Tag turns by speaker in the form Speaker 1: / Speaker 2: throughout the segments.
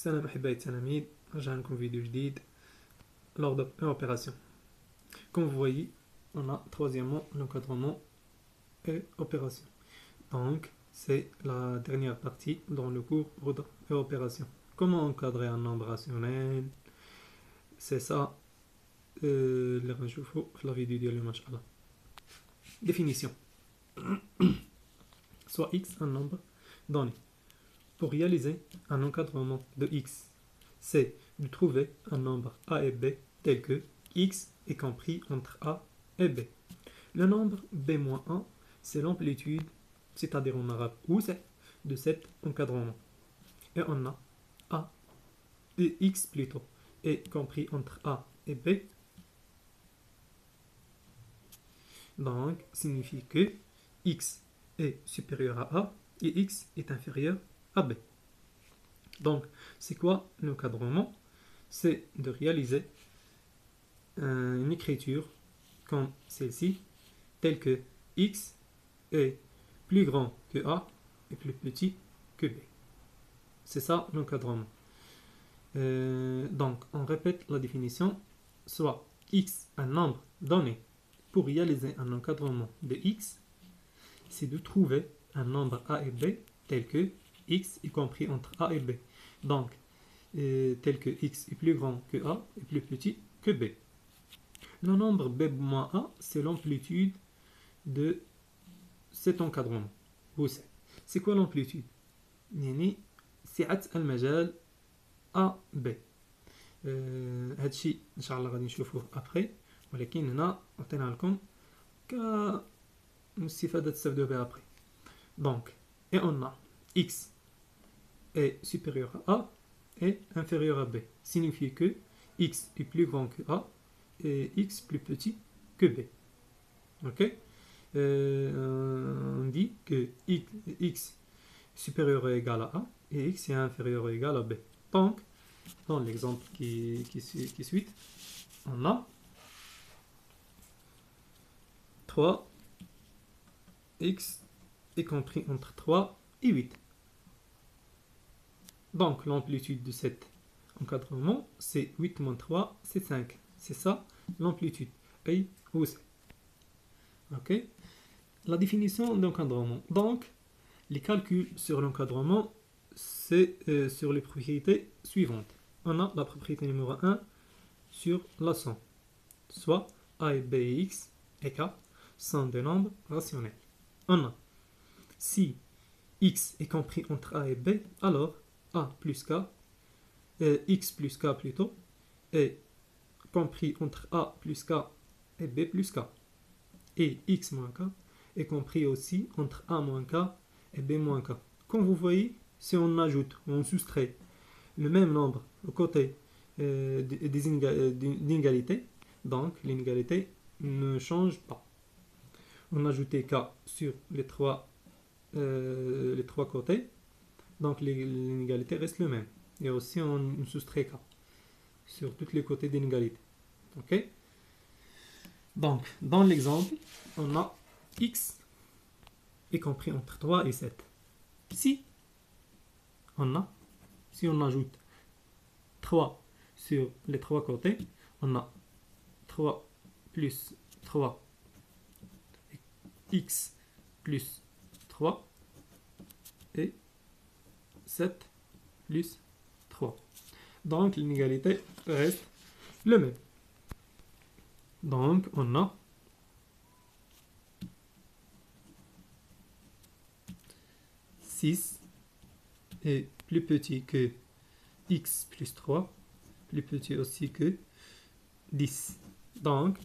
Speaker 1: Salam أحبائي التلاميذ, رجعنا لكم فيديو جديد l'ordre et opération. Comme vous voyez, on a troisièmement l'encadrement et opération. Donc, c'est la dernière partie dans le cours ordre et opération. Comment encadrer un nombre rationnel? C'est ça اللي غنشوفو في la vidéo ديالو ما شاء الله. Définition. Soit x un nombre donné. Pour réaliser un encadrement de x, c'est de trouver un nombre a et b tel que x est compris entre a et b. Le nombre b-1, c'est l'amplitude, c'est-à-dire en arabe ou c'est de cet encadrement. Et on a a et x plutôt est compris entre a et b. Donc, signifie que x est supérieur à a et x est inférieur à b. Donc, c'est quoi l'encadrement? C'est de réaliser une écriture comme celle-ci, telle que x est plus grand que a et plus petit que b. C'est ça l'encadrement. Donc, on répète la définition. Soit x un nombre donné. Pour réaliser un encadrement de x, c'est de trouver un nombre a et b tel que x est compris entre a et b. Donc, tel que x est plus grand que a et plus petit que b. Le nombre b-a, c'est l'amplitude de cet encadrement. C'est quoi l'amplitude? يعني سعة المجال A B. هذا الشيء ان شاء الله غادي نشوفوه après, ولكن هنا عطينا لكم كاستفادة تستافدوا بها après. Donc, et on a x est supérieur à a et inférieur à b. Signifie que x est plus grand que a et x plus petit que b. Ok? On dit que x supérieur ou égal à a et x est inférieur ou égal à b. Donc, dans l'exemple qui suit, on a 3x est compris entre 3 et 8. Donc, l'amplitude de cet encadrement, c'est 8 moins 3, c'est 5. C'est ça l'amplitude. A ou C. Ok? La définition d'encadrement. Donc, les calculs sur l'encadrement, c'est sur les propriétés suivantes. On a la propriété numéro 1 sur la somme. Soit a et b et x et k sont des nombres rationnels. On a si x est compris entre a et b, alors a plus k, x plus k plutôt, est compris entre a plus k et b plus k. Et x moins k est compris aussi entre a moins k et b moins k. Comme vous voyez, si on ajoute ou on soustrait le même nombre aux côtés des inégalités, donc l'inégalité ne change pas. On ajoute k sur les trois côtés, donc l'inégalité reste le même. Et aussi on soustrait k sur tous les côtés d'inégalité. Ok? Donc, dans l'exemple, on a x est compris entre 3 et 7. Si on ajoute 3 sur les trois côtés, on a 3 plus 3 x plus 3 et 7 plus 3. Donc l'inégalité reste le même. Donc on a 6 est plus petit que x plus 3, plus petit aussi que 10. Donc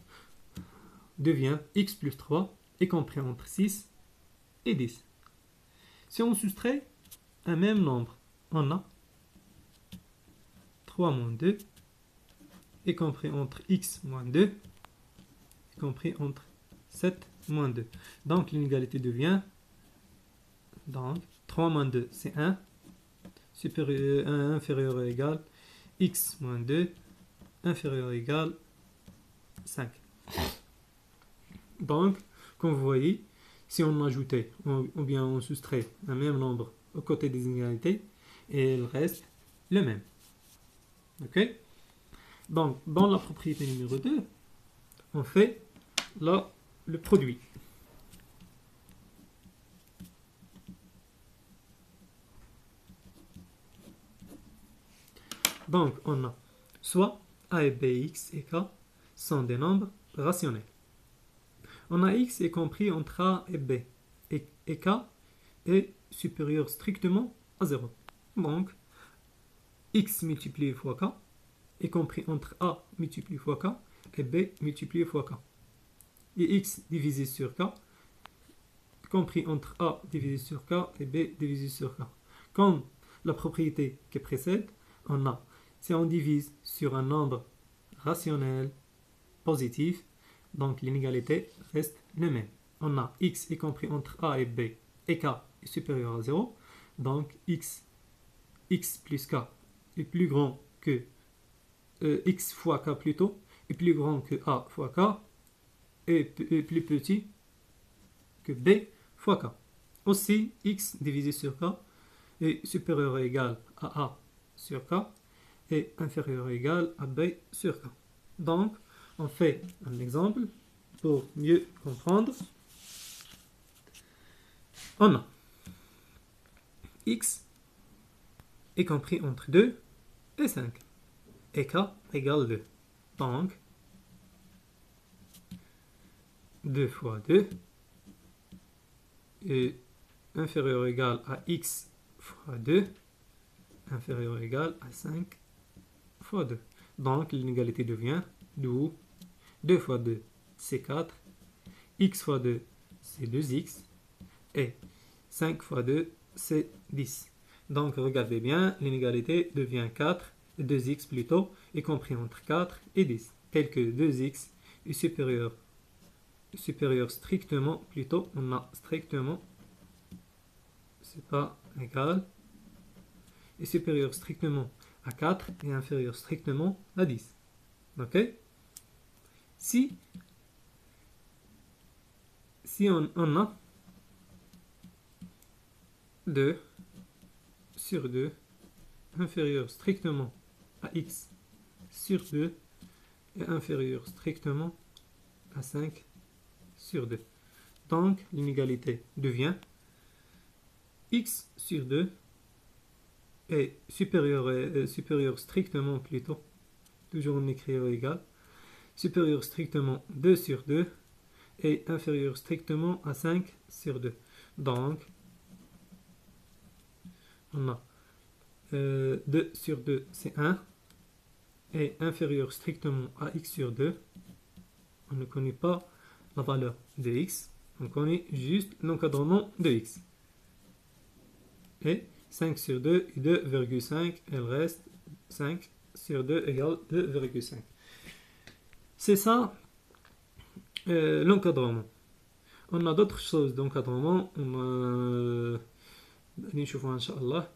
Speaker 1: devient x plus 3 est compris entre 6 et 10. Si on soustrait un même nombre, on a 3 moins 2 est compris entre x moins 2 est compris entre 7 moins 2. Donc l'inégalité devient donc 3 moins 2 c'est 1, supérieur, 1 inférieur ou égal x moins 2 inférieur ou égal 5. Donc, comme vous voyez, si on ajoutait ou bien on soustrait un même nombre aux côtés des inégalités, et il reste le même. Ok? Donc, dans la propriété numéro 2, on fait là le produit. Donc, on a soit a et b, x et k sont des nombres rationnels. On a x est compris entre a et b, et k est supérieur strictement à 0. Donc, x multiplié fois k est compris entre a multiplié fois k et b multiplié fois k. Et x divisé sur k compris entre a divisé sur k et b divisé sur k. Comme la propriété qui précède, on a, si on divise sur un nombre rationnel positif, donc l'inégalité reste la même. On a x est compris entre a et b et k est supérieur à 0, donc x plus k est plus grand que x fois k plutôt, est plus grand que a fois k et plus petit que b fois k. Aussi, x divisé sur k est supérieur ou égal à a sur k et inférieur ou égal à b sur k. Donc, on fait un exemple pour mieux comprendre. On a x est compris entre 2 et 5 et k égale 2. Donc, 2 fois 2 est inférieur ou égal à x fois 2 inférieur ou égal à 5 fois 2. Donc, l'inégalité devient 2. 2 fois 2, c'est 4. X fois 2, c'est 2x. Et 5 fois 2, c'est 10. Donc, regardez bien, l'inégalité devient 4, 2x plutôt, est compris entre 4 et 10. Tel que 2x est supérieur strictement, plutôt, on a strictement, c'est pas égal, est supérieur strictement à 4 et inférieur strictement à 10. Ok? Si on a 2 sur 2 inférieur strictement à x sur 2 et inférieur strictement à 5 sur 2. Donc, l'inégalité devient x sur 2 est supérieur strictement plutôt, toujours on écrit égal, supérieur strictement 2 sur 2 et inférieur strictement à 5 sur 2. Donc, on a 2 sur 2, c'est 1, et inférieur strictement à x sur 2. On ne connaît pas la valeur de x, on connaît juste l'encadrement de x. Et 5 sur 2 est 2,5, elle reste 5 sur 2 égale 2,5. C'est ça l'encadrement. On a d'autres choses d'encadrement. نشوفوها إن شاء الله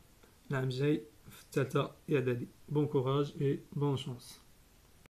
Speaker 1: العام الجاي في الثالثة إعدادي. Bon courage et bonne chance.